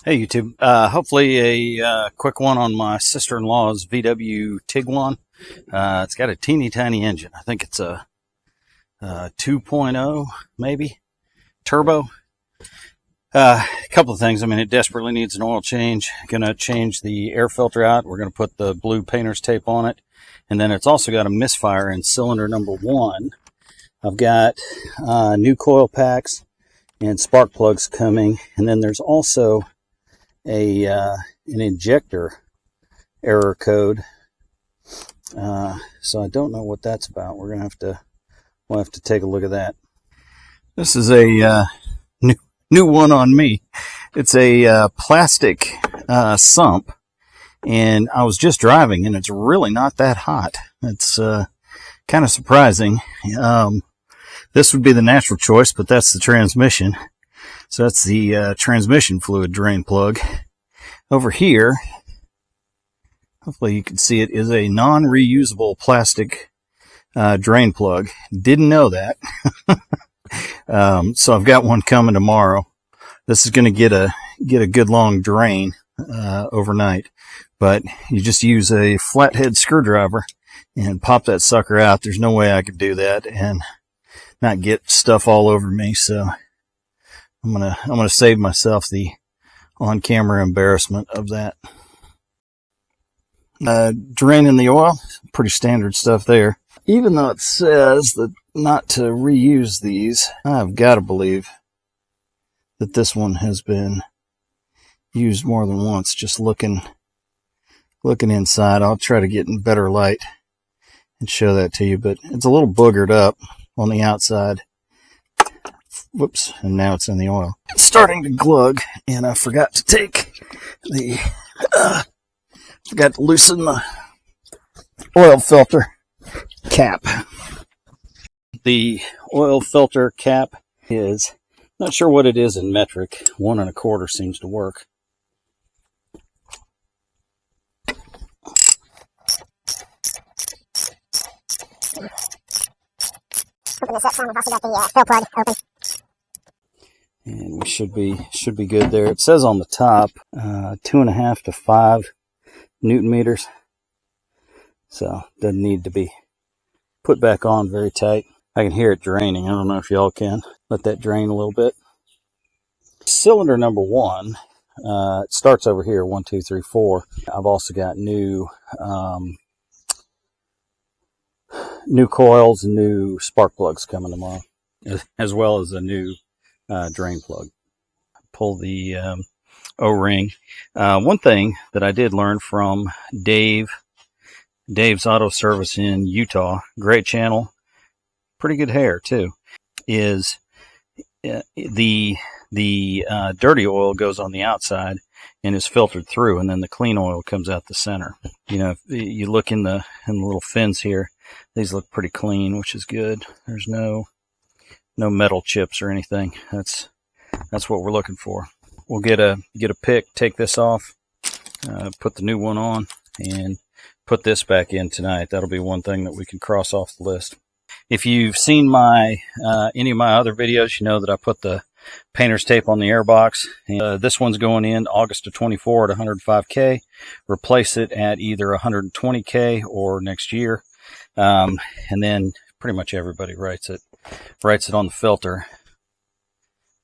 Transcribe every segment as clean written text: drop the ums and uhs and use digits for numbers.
Hey YouTube, hopefully a quick one on my sister-in-law's VW Tiguan. It's got a teeny tiny engine. I think it's a 2.0 maybe turbo. A couple of things. I mean, it desperately needs an oil change. Gonna change the air filter out. We're gonna put the blue painter's tape on it, and then it's also got a misfire in cylinder number 1. I've got new coil packs and spark plugs coming, and then there's also an injector error code. So I don't know what that's about. We'll have to take a look at that. This is a new one on me. It's a plastic sump, and I was just driving, and it's really not that hot. It's kind of surprising. This would be the natural choice, but that's the transmission. So that's the transmission fluid drain plug. Over here, hopefully you can see it, is a non-reusable plastic drain plug. Didn't know that. So I've got one coming tomorrow. This is going to get a good long drain overnight. But you just use a flathead screwdriver and pop that sucker out. There's no way I could do that and not get stuff all over me. So I'm gonna save myself the on-camera embarrassment of that. Draining the oil, pretty standard stuff there. Even though it says that not to reuse these, I've got to believe that this one has been used more than once. Just looking inside, I'll try to get in better light and show that to you, but it's a little boogered up on the outside. Whoops, and now it's in the oil. It's starting to glug, and I forgot to take the, forgot to loosen the oil filter cap. The oil filter cap is, not sure what it is in metric, 1 1/4 seems to work. Open this up, we've also got the fill plug open. And we should be good there. It says on the top 2.5 to 5 Newton meters. So doesn't need to be put back on very tight. I can hear it draining. I don't know if y'all can. Let that drain a little bit. Cylinder number 1, it starts over here, 1, 2, 3, 4. I've also got new coils and new spark plugs coming tomorrow, as well as a new drain plug. Pull the O-ring. One thing that I did learn from Dave's Auto Service in Utah, great channel, pretty good hair too, is the dirty oil goes on the outside and is filtered through, and then the clean oil comes out the center. You know, if you look in the little fins here, these look pretty clean, which is good. There's no metal chips or anything. That's what we're looking for. We'll get a pick, take this off, put the new one on, and put this back in tonight. That'll be one thing that we can cross off the list. If you've seen my any of my other videos, you know that I put the painter's tape on the airbox. This one's going in August of 24 at 105K. Replace it at either 120K or next year. And then pretty much everybody writes it on the filter,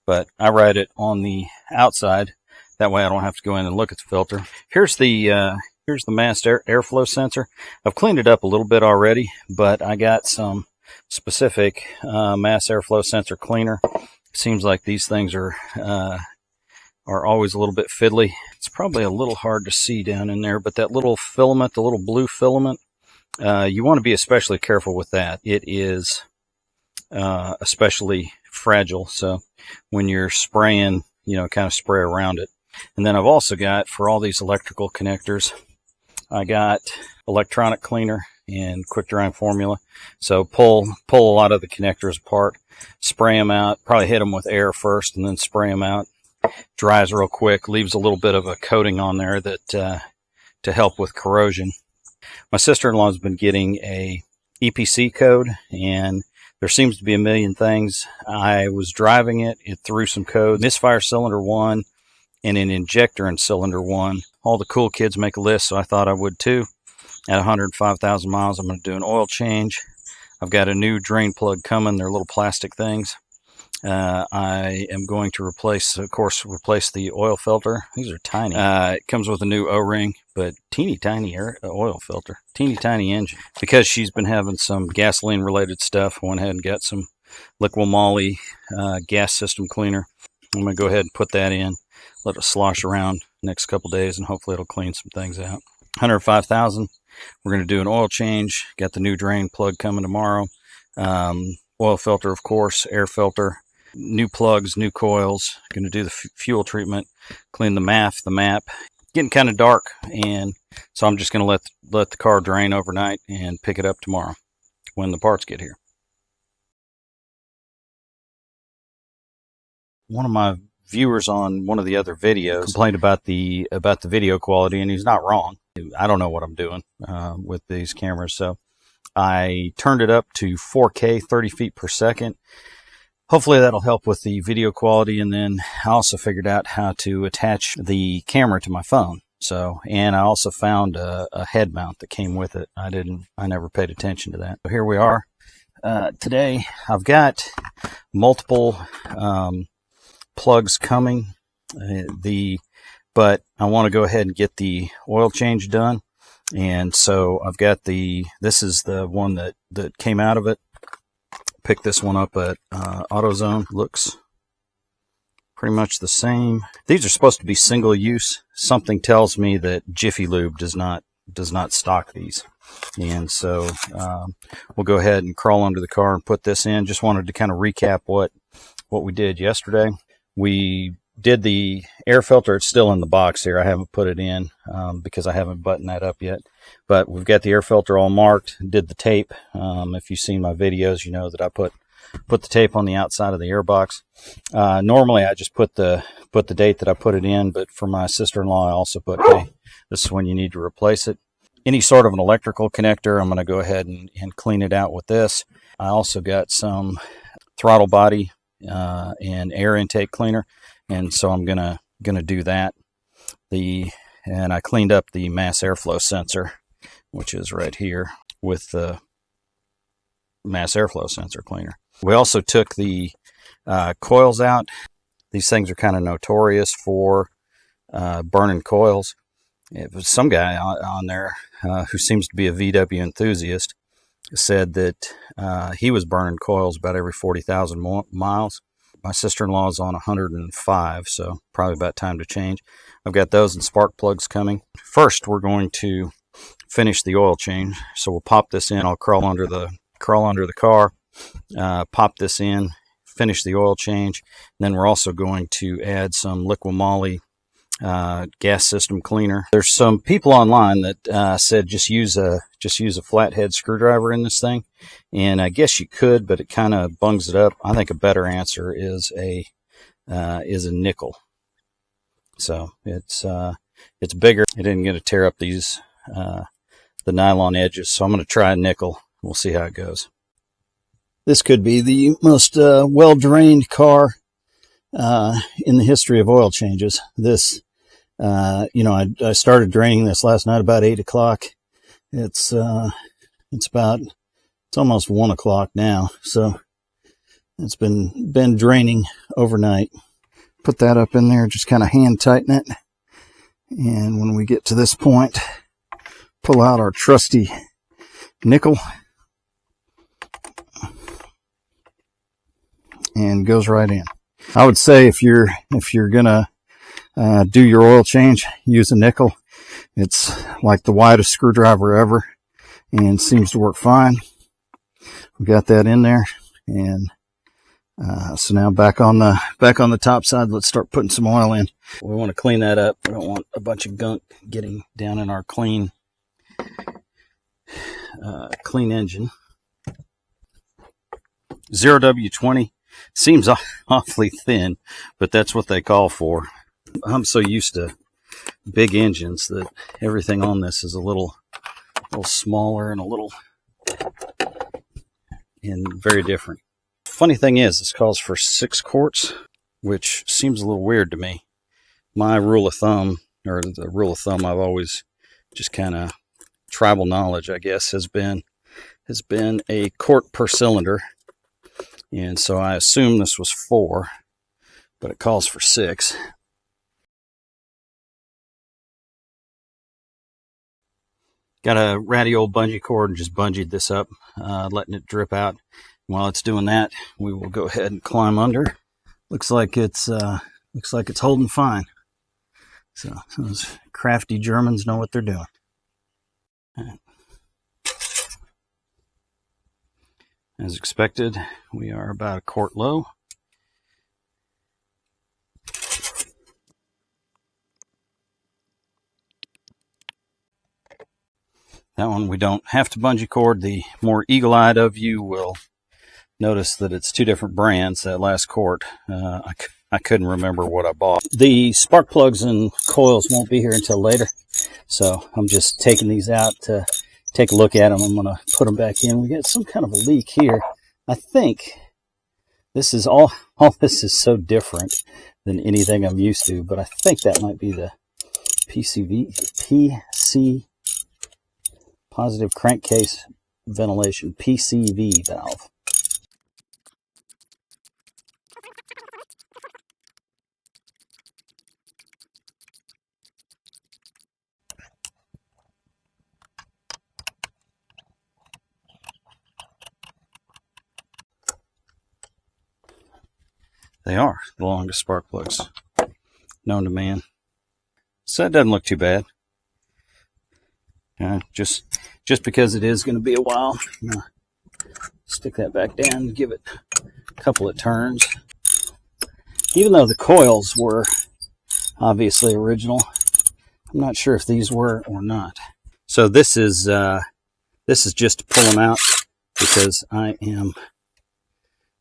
but I write it on the outside. That way I don't have to go in and look at the filter. Here's the mass airflow sensor. I've cleaned it up a little bit already, but I got some specific mass airflow sensor cleaner. Seems like these things are always a little bit fiddly. It's probably a little hard to see down in there, but that little filament, the little blue filament, you want to be especially careful with that. It is especially fragile, so when you're spraying, you know, kind of spray around it. And then I've also got, for all these electrical connectors, I got electronic cleaner and quick drying formula. So pull a lot of the connectors apart, spray them out, probably hit them with air first and then spray them out. Dries real quick, leaves a little bit of a coating on there that to help with corrosion. My sister-in-law has been getting a EPC code, and there seems to be a million things. I was driving it. It threw some code. Misfire cylinder 1 and an injector in cylinder 1. All the cool kids make a list, so I thought I would too. At 105,000 miles, I'm going to do an oil change. I've got a new drain plug coming. They're little plastic things. I am going to replace the oil filter. These are tiny. It comes with a new O-ring, but teeny tiny oil filter, teeny tiny engine. Because she's been having some gasoline related stuff, I went ahead and got some Liqui-Moly gas system cleaner. I'm going to go ahead and put that in, let it slosh around next couple days, and hopefully it'll clean some things out. 105,000. We're going to do an oil change. Got the new drain plug coming tomorrow. Oil filter, of course, air filter, new plugs, new coils. Going to do the fuel treatment, clean the map. Getting kind of dark, and so I'm just going to let the car drain overnight and pick it up tomorrow when the parts get here. One of my viewers on one of the other videos complained about the video quality, and he's not wrong. I don't know what I'm doing with these cameras, so I turned it up to 4K 30 feet per second. Hopefully that'll help with the video quality, and then I also figured out how to attach the camera to my phone. And I also found a head mount that came with it. I never paid attention to that. So here we are. Today I've got multiple plugs coming, but I want to go ahead and get the oil change done. And so I've got this is the one that came out of it. Picked this one up at AutoZone. Looks pretty much the same. These are supposed to be single use. Something tells me that Jiffy Lube does not stock these. And so we'll go ahead and crawl under the car and put this in. Just wanted to kind of recap what we did yesterday. We did the air filter. It's still in the box here. I haven't put it in because I haven't buttoned that up yet. But we've got the air filter all marked. Did the tape. If you've seen my videos, you know that I put the tape on the outside of the air box. Normally I just put the date that I put it in, but for my sister-in-law I also put, hey, this is when you need to replace it. Any sort of an electrical connector, I'm going to go ahead and clean it out with this. I also got some throttle body and air intake cleaner, and so I'm gonna do that. And I cleaned up the mass airflow sensor, which is right here, with the mass airflow sensor cleaner. We also took the coils out. These things are kind of notorious for burning coils. It was some guy on there who seems to be a VW enthusiast, said that he was burning coils about every 40,000 miles. My sister-in-law is on 105, so probably about time to change. I've got those and spark plugs coming. First, we're going to finish the oil change. So we'll pop this in. I'll crawl under the car, pop this in, finish the oil change. And then we're also going to add some Liqui-Moly gas system cleaner. There's some people online that said just use a flathead screwdriver in this thing, and I guess you could, but it kind of bungs it up. I think a better answer is a nickel. So it's bigger. It isn't going to tear up these the nylon edges, so I'm going to try a nickel. We'll see how it goes. This could be the most well-drained car in the history of oil changes. This I started draining this last night about 8 o'clock. It's almost 1 o'clock now, so it's been draining overnight. Put that up in there, just kind of hand tighten it, and when we get to this point, pull out our trusty nickel, and goes right in. I would say if you're gonna do your oil change, use a nickel. It's like the widest screwdriver ever and seems to work fine. We got that in there, and so now back on the top side, let's start putting some oil in. We want to clean that up. We don't want a bunch of gunk getting down in our clean engine. 0W20 seems awfully thin, but that's what they call for. I'm so used to big engines that everything on this is a little smaller and very different. Funny thing is, this calls for 6 quarts, which seems a little weird to me. my rule of thumb, or the rule of thumb I've always just kind of tribal knowledge, I guess, has been a quart per cylinder. And so I assume this was 4, but it calls for 6. Got a ratty old bungee cord and just bungeed this up, letting it drip out. While it's doing that, we will go ahead and climb under. Looks like it's holding fine. So those crafty Germans know what they're doing. As expected, we are about a quart low. That one we don't have to bungee cord. The more eagle-eyed of you will notice that it's 2 different brands. That last quart, I couldn't remember what I bought. The spark plugs and coils won't be here until later, so I'm just taking these out to take a look at them. I'm going to put them back in. We got some kind of a leak here. I think this is all this is so different than anything I'm used to, but I think that might be the PC positive crankcase ventilation, PCV valve. They are the longest spark plugs known to man. So that doesn't look too bad. Just because it is going to be a while, I'm going to stick that back down and give it a couple of turns. Even though the coils were obviously original, I'm not sure if these were or not. So this is just to pull them out because I am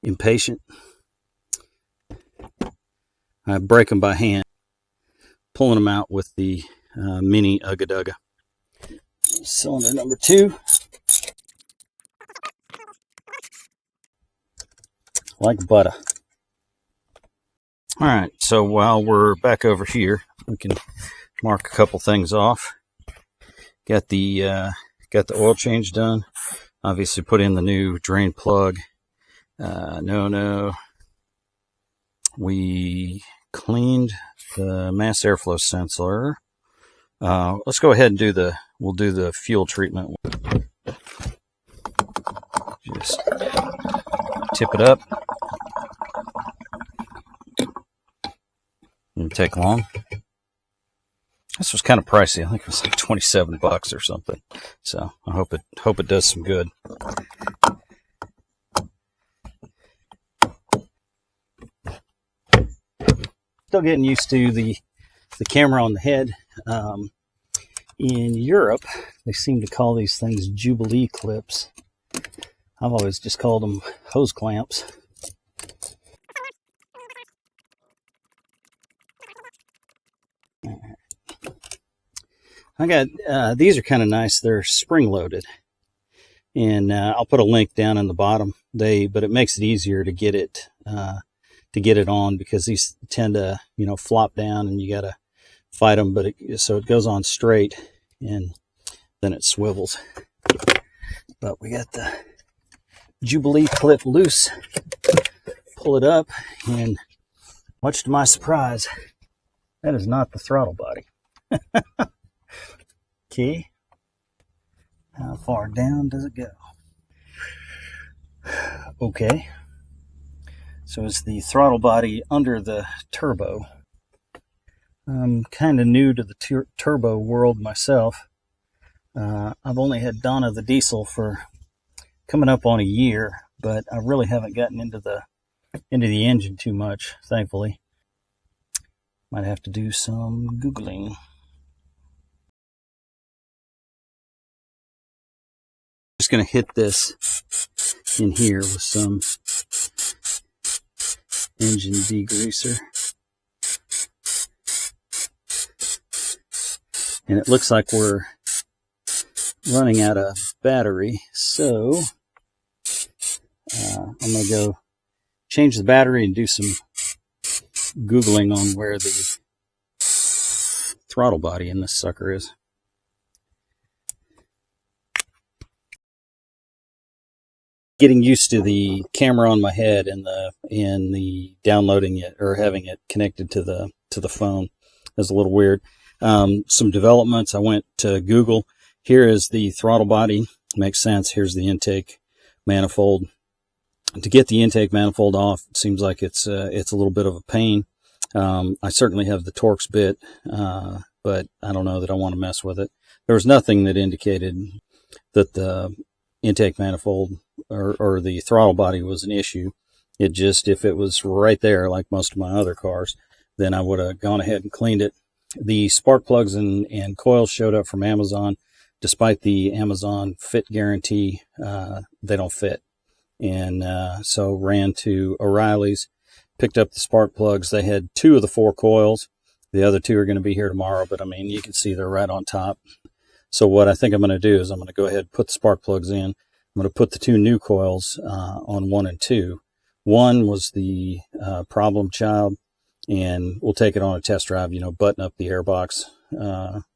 impatient. I break them by hand, pulling them out with the mini Ugga Dugga. Cylinder number 2. Like butter. All right, so while we're back over here, we can mark a couple things off. Got the oil change done. Obviously put in the new drain plug. No. We cleaned the mass airflow sensor. Let's go ahead and we'll do the fuel treatment. Just tip it up. Didn't take long. This was kind of pricey. I think it was like $27 or something. So I hope it does some good. Still getting used to the camera on the head. In Europe, they seem to call these things Jubilee clips. I've always just called them hose clamps. I got these are kind of nice. They're spring loaded, and I'll put a link down in the bottom. But it makes it easier to get it on because these tend to flop down and you got to fight them. So it goes on straight and then it swivels. But we got the Jubilee clip loose. Pull it up, and much to my surprise, that is not the throttle body. Okay, how far down does it go? Okay, so it's the throttle body under the turbo. I'm kind of new to the turbo world myself. I've only had Donna the diesel for coming up on a year, but I really haven't gotten into the engine too much, thankfully. Might have to do some Googling. Just going to hit this in here with some engine degreaser. And it looks like we're running out of battery, so I'm going to go change the battery and do some Googling on where the throttle body in this sucker is. Getting used to the camera on my head and the downloading it or having it connected to the phone is a little weird. Some developments. I went to Google. Here is the throttle body. Makes sense. Here's the intake manifold. To get the intake manifold off, it seems like it's a little bit of a pain. I certainly have the Torx bit, but I don't know that I want to mess with it. There was nothing that indicated that the intake manifold or the throttle body was an issue. It just, if it was right there, like most of my other cars, then I would have gone ahead and cleaned it. The spark plugs and coils showed up from Amazon. Despite the Amazon fit guarantee, they don't fit. And so ran to O'Reilly's, picked up the spark plugs. They had 2 of the 4 coils. The other 2 are going to be here tomorrow, but I mean, you can see they're right on top. So what I think I'm going to do is I'm going to go ahead and put the spark plugs in. I'm going to put the 2 new coils on 1 and 2. 1 was the problem child, and we'll take it on a test drive, button up the airbox,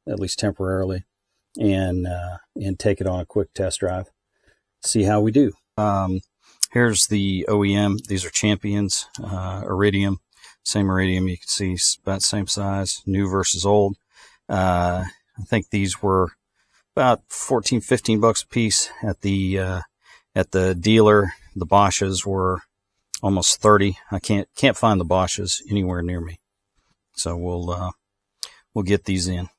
at least temporarily, and take it on a quick test drive. See how we do. Here's the OEM. These are Champions, Iridium. Same Iridium. You can see about the same size, new versus old. I think these were about 14, 15 bucks a piece at the dealer. The Bosches were almost 30. I can't find the Bosches anywhere near me. So we'll get these in.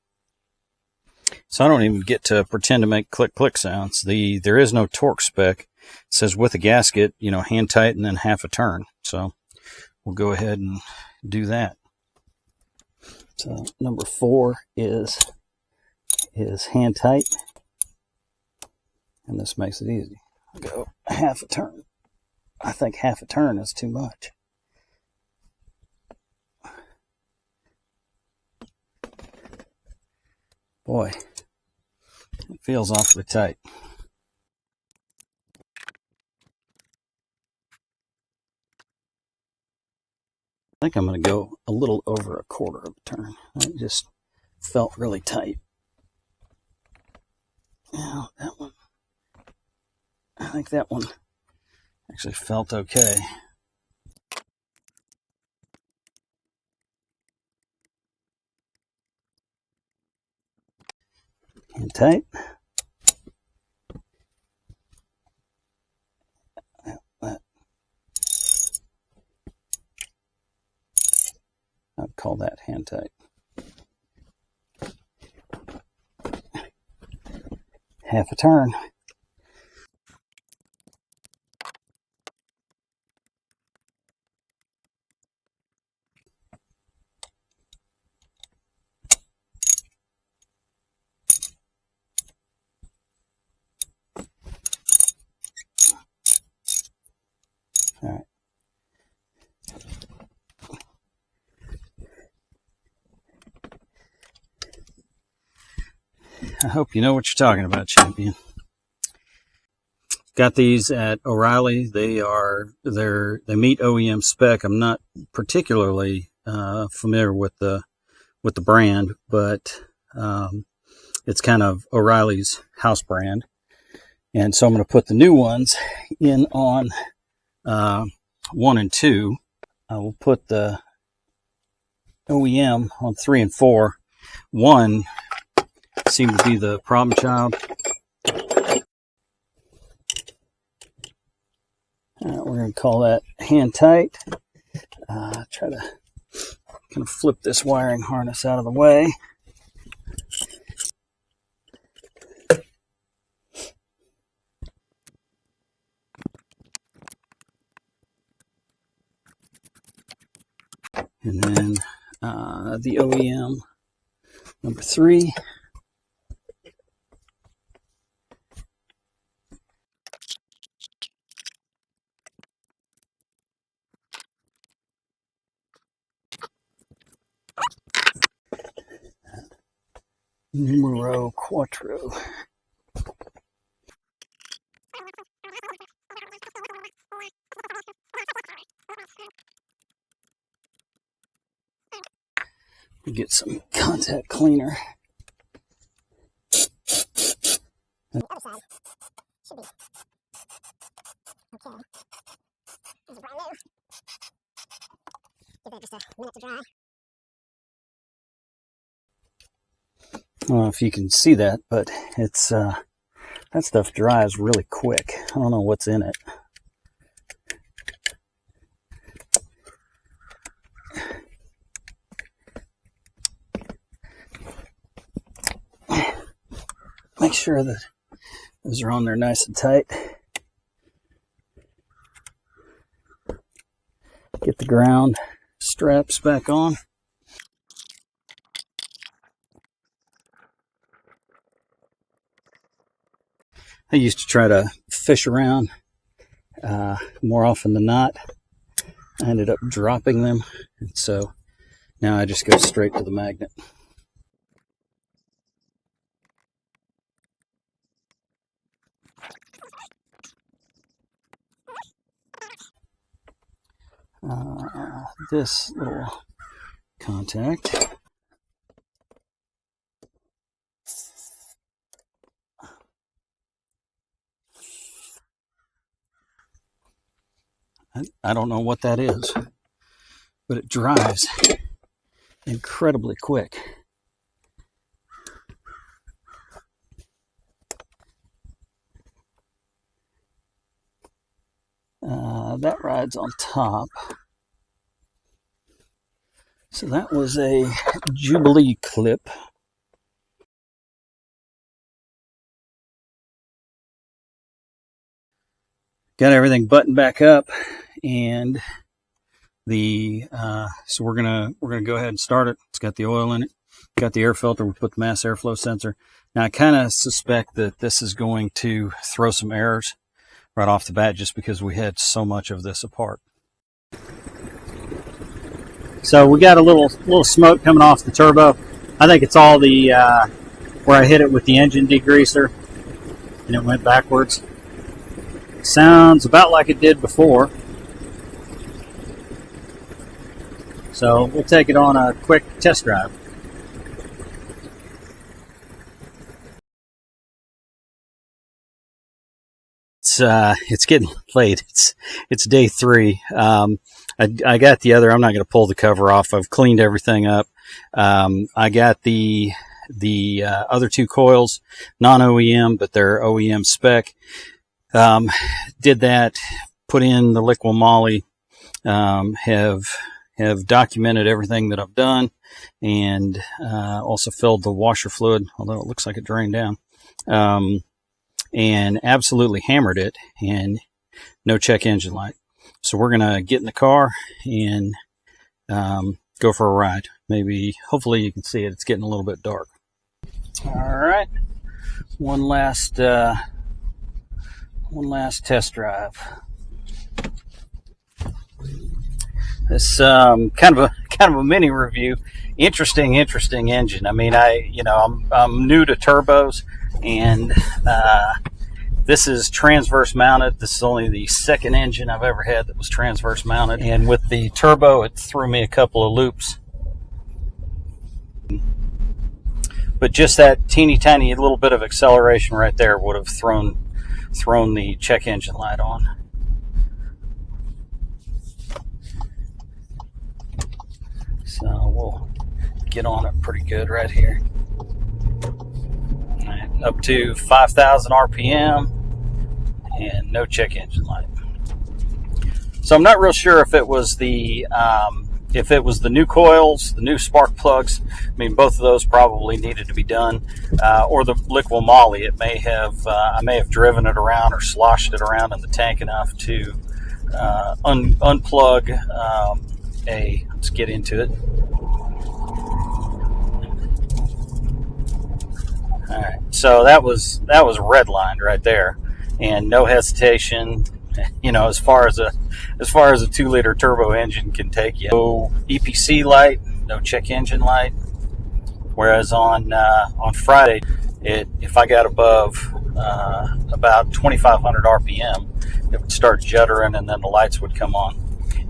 So I don't even get to pretend to make click click sounds. There is no torque spec. It says with a gasket, hand tight and then half a turn. So we'll go ahead and do that. So number 4 is hand tight, and this makes it easy. I'll go half a turn. I think half a turn is too much. Boy, it feels awfully tight. I think I'm going to go a little over a quarter of a turn. It just felt really tight. Now that one, I think that one actually felt okay. Hand tight. I'd call that hand tight. Half a turn. All right. I hope you know what you're talking about, Champion. Got these at O'Reilly. They meet OEM spec. I'm not particularly familiar with the brand, but it's kind of O'Reilly's house brand. And so I'm going to put the new ones in on 1 and 2. I will put the OEM on 3 and 4. 1 seemed to be the problem child. We're going to call that hand tight. Try to kind of flip this wiring harness out of the way. And then the OEM number 3. Numero quattro. Get some contact cleaner. The other side should be okay. This is brand new. Give that just a minute to dry. I don't know if you can see that, but it's that stuff dries really quick. I don't know what's in it. Make sure that those are on there nice and tight. Get the ground straps back on. I used to try to fish around more often than not. I ended up dropping them, and so now I just go straight to the magnet. This little contact. I don't know what that is, but it dries incredibly quick. That rides on top. So that was a Jubilee clip. Got everything buttoned back up, and the so we're gonna go ahead and start it. It's got the oil in it, got the air filter. We put the mass airflow sensor. Now I kind of suspect that this is going to throw some errors right off the bat, just because we had so much of this apart. So we got a little smoke coming off the turbo. I think it's all the where I hit it with the engine degreaser and it went backwards. Sounds about like it did before. So we'll take it on a quick test drive. It's getting late. It's day 3. I got the other. I'm not going to pull the cover off. I've cleaned everything up. I got the other 2 coils, non-OEM, but they're OEM spec. Did that. Put in the Liqui-Moly. Have documented everything that I've done, and also filled the washer fluid, although it looks like it drained down. And absolutely hammered it, and no check engine light. So we're gonna get in the car and go for a ride. Maybe, hopefully you can see it. It's getting a little bit dark. All right, one last test drive. This kind of a mini review. Interesting engine. I mean, I'm new to turbos, and this is transverse mounted. This is only the second engine I've ever had that was transverse mounted, and with the turbo, it threw me a couple of loops. But just that teeny tiny little bit of acceleration right there would have thrown the check engine light on. So we'll get on it pretty good right here. All right, up to 5,000 RPM and no check engine light. So I'm not real sure if it was the new coils, the new spark plugs. I mean, both of those probably needed to be done, or the Liqui-Moly. It may have I may have driven it around or sloshed it around in the tank enough to unplug let's get into it. All right, so that was redlined right there, and no hesitation. You know, as far as a 2-liter turbo engine can take you. No EPC light, no check engine light. Whereas on Friday, if I got above about 2,500 RPM, it would start juddering, and then the lights would come on.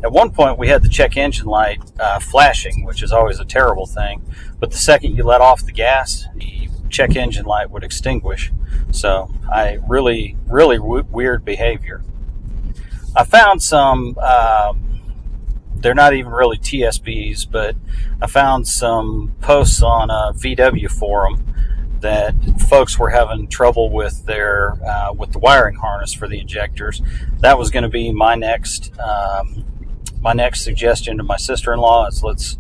At one point, we had the check engine light flashing, which is always a terrible thing. But the second you let off the gas, the check engine light would extinguish. So really weird behavior. I found some, they're not even really TSBs, but I found some posts on a VW forum that folks were having trouble with their with the wiring harness for the injectors. That was going to be my next suggestion to my sister-in-law is let's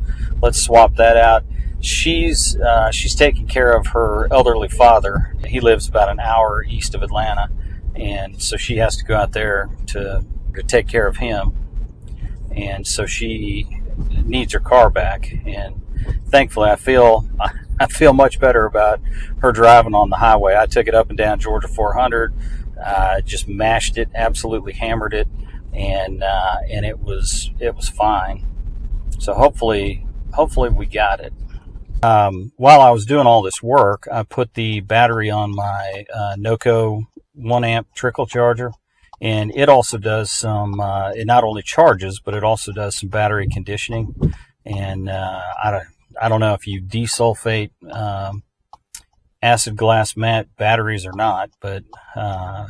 swap that out. She's taking care of her elderly father. He lives about an hour east of Atlanta, and so she has to go out there to take care of him, and so she needs her car back. And thankfully, I feel much better about her driving on the highway. I took it up and down Georgia 400, just mashed it, absolutely hammered it, and it was fine. So hopefully we got it. While I was doing all this work, I put the battery on my NoCo 1 amp trickle charger, and it also does some. It not only charges, but it also does some battery conditioning. And I don't know if you desulfate acid glass matte batteries or not, but I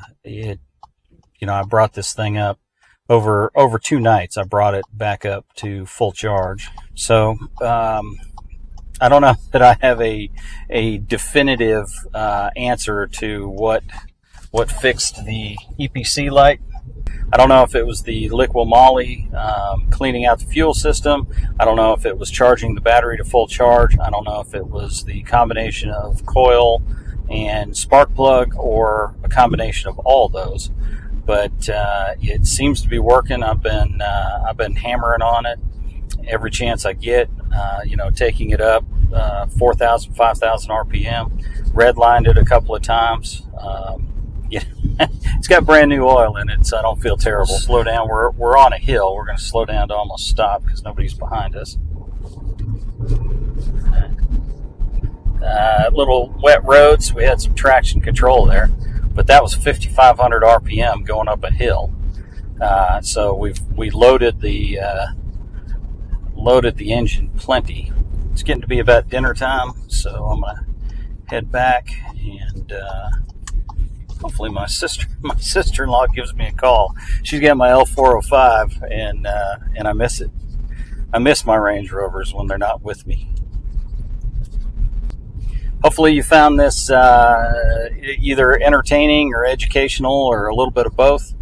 brought this thing up over 2 nights. I brought it back up to full charge. So I don't know that I have a definitive answer to what fixed the EPC light. I don't know if it was the Liqui-Moly cleaning out the fuel system. I don't know if it was charging the battery to full charge. I don't know if it was the combination of coil and spark plug or a combination of all those. But it seems to be working. I've been hammering on it every chance I get. Taking it up 4,000, 5,000 RPM. Redlined it a couple of times. It's got brand new oil in it, so I don't feel terrible. Slow down. We're on a hill. We're going to slow down to almost stop because nobody's behind us. Little wet roads. We had some traction control there, but that was 5,500 RPM going up a hill. So we loaded the engine plenty. It's getting to be about dinner time, so I'm gonna head back and. Hopefully my sister-in-law gives me a call. She's got my L405, and I miss it. I miss my Range Rovers when they're not with me. Hopefully you found this either entertaining or educational or a little bit of both.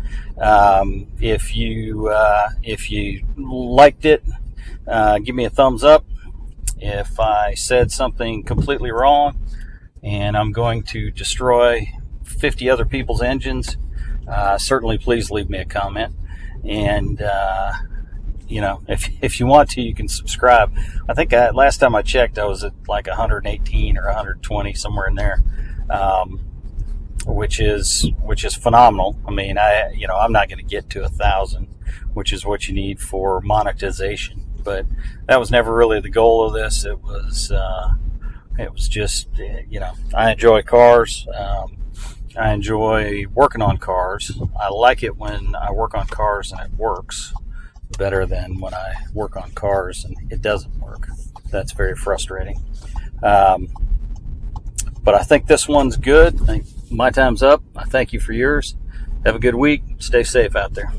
If you liked it, give me a thumbs up. If I said something completely wrong and I'm going to destroy 50 other people's engines, certainly please leave me a comment. And if you want to, you can subscribe. I think last time I checked, I was at like 118 or 120, somewhere in there, which is phenomenal. I mean, I'm not going to get to 1,000, which is what you need for monetization. But that was never really the goal of this. It was just I enjoy cars. I enjoy working on cars. I like it when I work on cars and it works better than when I work on cars and it doesn't work. That's very frustrating. But I think this one's good. I think my time's up. I thank you for yours. Have a good week. Stay safe out there.